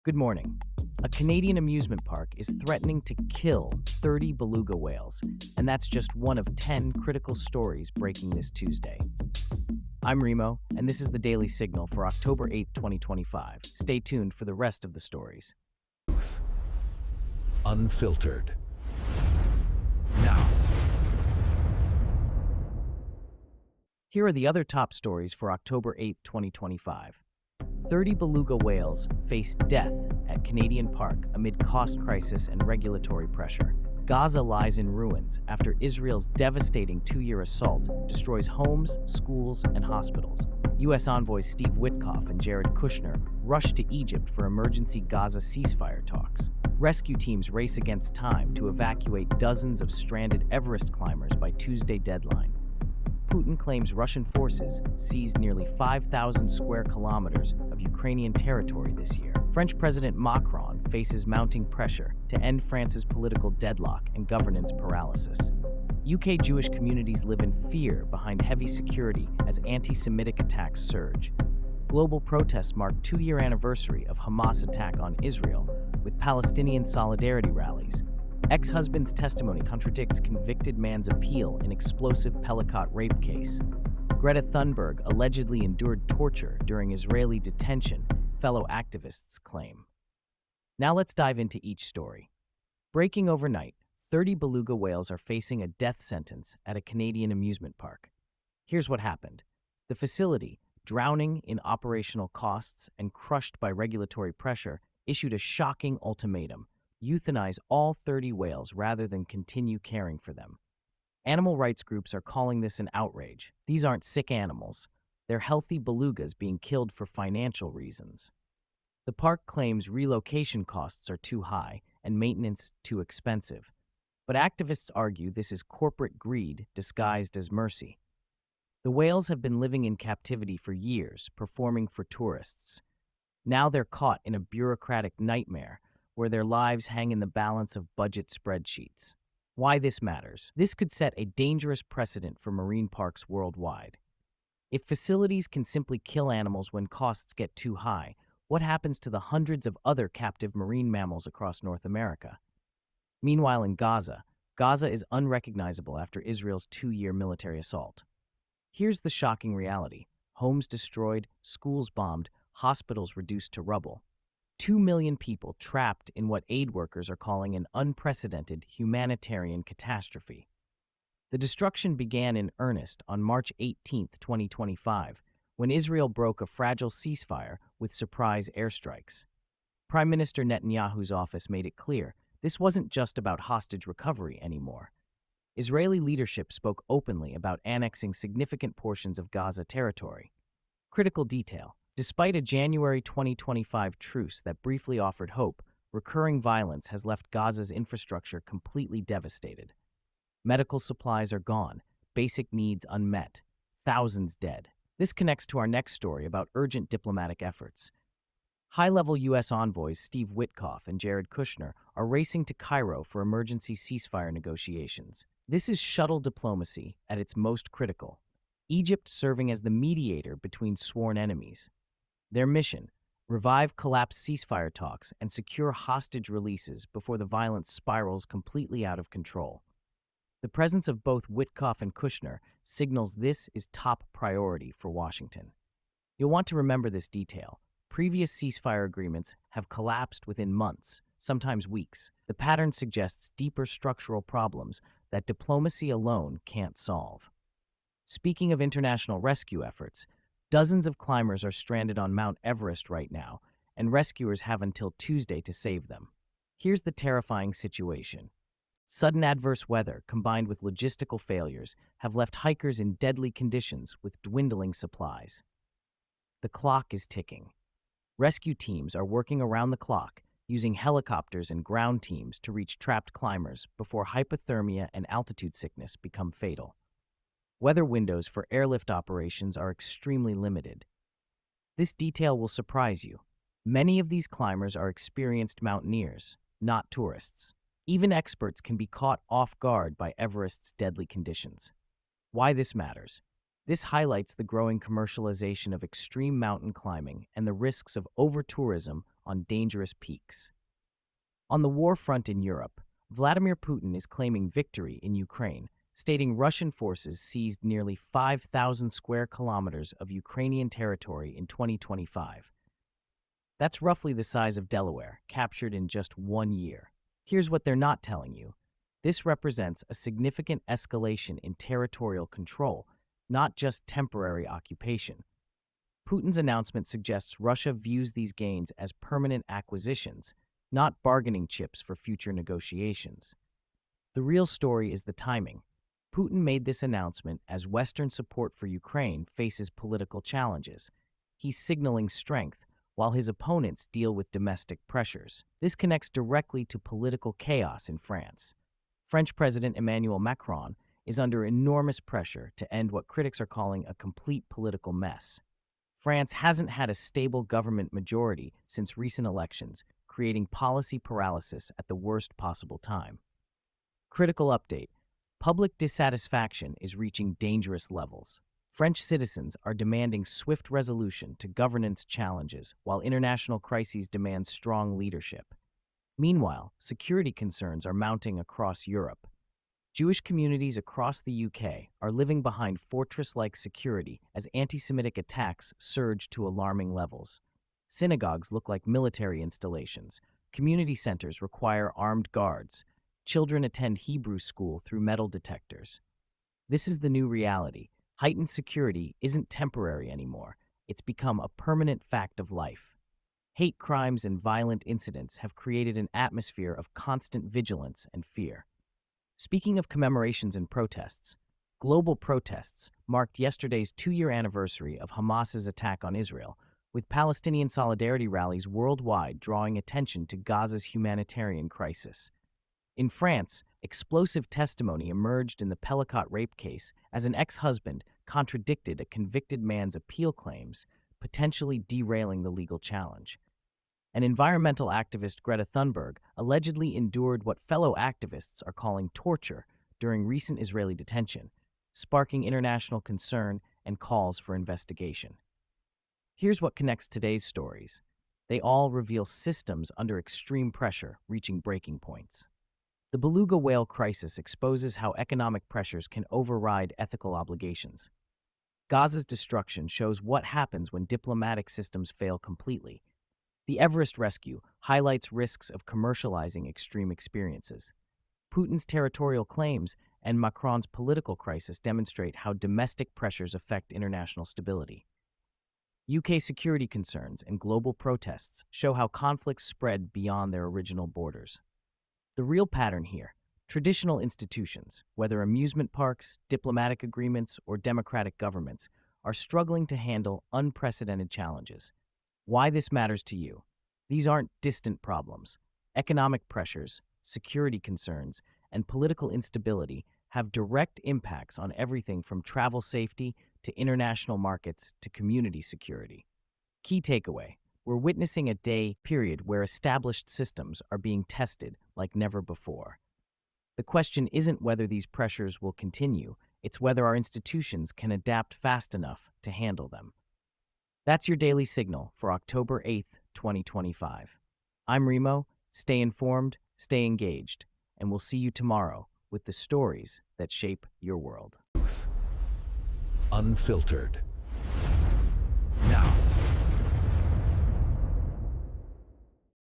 Good morning. A Canadian amusement park is threatening to kill 30 beluga whales, and that's just one of 10 critical stories breaking this Tuesday. I'm Remo, and this is the Daily Signal for October 8th, 2025. Stay tuned for the rest of the stories. Unfiltered. Now, Here are the other top stories for October 8th, 2025. 30 beluga whales face death at Canadian park amid cost crisis and regulatory pressure. Gaza lies in ruins after Israel's devastating two-year assault destroys homes, schools, and hospitals. U.S. envoys Steve Witkoff and Jared Kushner rush to Egypt for emergency Gaza ceasefire talks. Rescue teams race against time to evacuate dozens of stranded Everest climbers by Tuesday deadline. Putin claims Russian forces seized nearly 5,000 square kilometers of Ukrainian territory this year. French President Macron faces mounting pressure to end France's political deadlock and governance paralysis. UK Jewish communities live in fear behind heavy security as anti-Semitic attacks surge. Global protests mark two-year anniversary of Hamas' attack on Israel, with Palestinian solidarity rallies. Ex-husband's testimony contradicts convicted man's appeal in explosive Pelican rape case. Greta Thunberg allegedly endured torture during Israeli detention, fellow activists claim. Now let's dive into each story. Breaking overnight, 30 beluga whales are facing a death sentence at a Canadian amusement park. Here's what happened. The facility, drowning in operational costs and crushed by regulatory pressure, issued a shocking ultimatum: euthanize all 30 whales rather than continue caring for them. Animal rights groups are calling this an outrage. These aren't sick animals. They're healthy belugas being killed for financial reasons. The park claims relocation costs are too high and maintenance too expensive. But activists argue this is corporate greed disguised as mercy. The whales have been living in captivity for years, performing for tourists. Now they're caught in a bureaucratic nightmare where their lives hang in the balance of budget spreadsheets. Why this matters? This could set a dangerous precedent for marine parks worldwide. If facilities can simply kill animals when costs get too high, what happens to the hundreds of other captive marine mammals across North America? Meanwhile, in Gaza is unrecognizable after Israel's two-year military assault. Here's the shocking reality: homes destroyed, schools bombed, hospitals reduced to rubble. 2 million people trapped in what aid workers are calling an unprecedented humanitarian catastrophe. The destruction began in earnest on March 18, 2025, when Israel broke a fragile ceasefire with surprise airstrikes. Prime Minister Netanyahu's office made it clear this wasn't just about hostage recovery anymore. Israeli leadership spoke openly about annexing significant portions of Gaza territory. Critical detail: despite a January 2025 truce that briefly offered hope, recurring violence has left Gaza's infrastructure completely devastated. Medical supplies are gone, basic needs unmet, thousands dead. This connects to our next story about urgent diplomatic efforts. High-level U.S. envoys Steve Witkoff and Jared Kushner are racing to Cairo for emergency ceasefire negotiations. This is shuttle diplomacy at its most critical, Egypt serving as the mediator between sworn enemies. Their mission: revive collapsed ceasefire talks and secure hostage releases before the violence spirals completely out of control. The presence of both Witkoff and Kushner signals this is top priority for Washington. You'll want to remember this detail. Previous ceasefire agreements have collapsed within months, sometimes weeks. The pattern suggests deeper structural problems that diplomacy alone can't solve. Speaking of international rescue efforts, dozens of climbers are stranded on Mount Everest right now, and rescuers have until Tuesday to save them. Here's the terrifying situation. Sudden adverse weather combined with logistical failures have left hikers in deadly conditions with dwindling supplies. The clock is ticking. Rescue teams are working around the clock, using helicopters and ground teams to reach trapped climbers before hypothermia and altitude sickness become fatal. Weather windows for airlift operations are extremely limited. This detail will surprise you. Many of these climbers are experienced mountaineers, not tourists. Even experts can be caught off guard by Everest's deadly conditions. Why this matters? This highlights the growing commercialization of extreme mountain climbing and the risks of over-tourism on dangerous peaks. On the war front in Europe, Vladimir Putin is claiming victory in Ukraine, stating Russian forces seized nearly 5,000 square kilometers of Ukrainian territory in 2025. That's roughly the size of Delaware, captured in just 1 year. Here's what they're not telling you. This represents a significant escalation in territorial control, not just temporary occupation. Putin's announcement suggests Russia views these gains as permanent acquisitions, not bargaining chips for future negotiations. The real story is the timing. Putin made this announcement as Western support for Ukraine faces political challenges. He's signaling strength, while his opponents deal with domestic pressures. This connects directly to political chaos in France. French President Emmanuel Macron is under enormous pressure to end what critics are calling a complete political mess. France hasn't had a stable government majority since recent elections, creating policy paralysis at the worst possible time. Critical update. Public dissatisfaction is reaching dangerous levels. French citizens are demanding swift resolution to governance challenges, while international crises demand strong leadership. Meanwhile, security concerns are mounting across Europe. Jewish communities across the UK are living behind fortress-like security as anti-Semitic attacks surge to alarming levels. Synagogues look like military installations. Community centers require armed guards. Children attend Hebrew school through metal detectors. This is the new reality. Heightened security isn't temporary anymore. It's become a permanent fact of life. Hate crimes and violent incidents have created an atmosphere of constant vigilance and fear. Speaking of commemorations and protests, global protests marked yesterday's 2-year anniversary of Hamas's attack on Israel, with Palestinian solidarity rallies worldwide drawing attention to Gaza's humanitarian crisis. In France, explosive testimony emerged in the Pelicot rape case as an ex-husband contradicted a convicted man's appeal claims, potentially derailing the legal challenge. And environmental activist Greta Thunberg allegedly endured what fellow activists are calling torture during recent Israeli detention, sparking international concern and calls for investigation. Here's what connects today's stories. They all reveal systems under extreme pressure reaching breaking points. The Beluga whale crisis exposes how economic pressures can override ethical obligations. Gaza's destruction shows what happens when diplomatic systems fail completely. The Everest rescue highlights risks of commercializing extreme experiences. Putin's territorial claims and Macron's political crisis demonstrate how domestic pressures affect international stability. UK security concerns and global protests show how conflicts spread beyond their original borders. The real pattern here: traditional institutions, whether amusement parks, diplomatic agreements, or democratic governments, are struggling to handle unprecedented challenges. Why this matters to you? These aren't distant problems. Economic pressures, security concerns, and political instability have direct impacts on everything from travel safety to international markets to community security. Key takeaway: we're witnessing a period where established systems are being tested like never before. The question isn't whether these pressures will continue, it's whether our institutions can adapt fast enough to handle them. That's your daily signal for October 8th, 2025. I'm Remo. Stay informed, stay engaged, and we'll see you tomorrow with the stories that shape your world. Unfiltered. Now.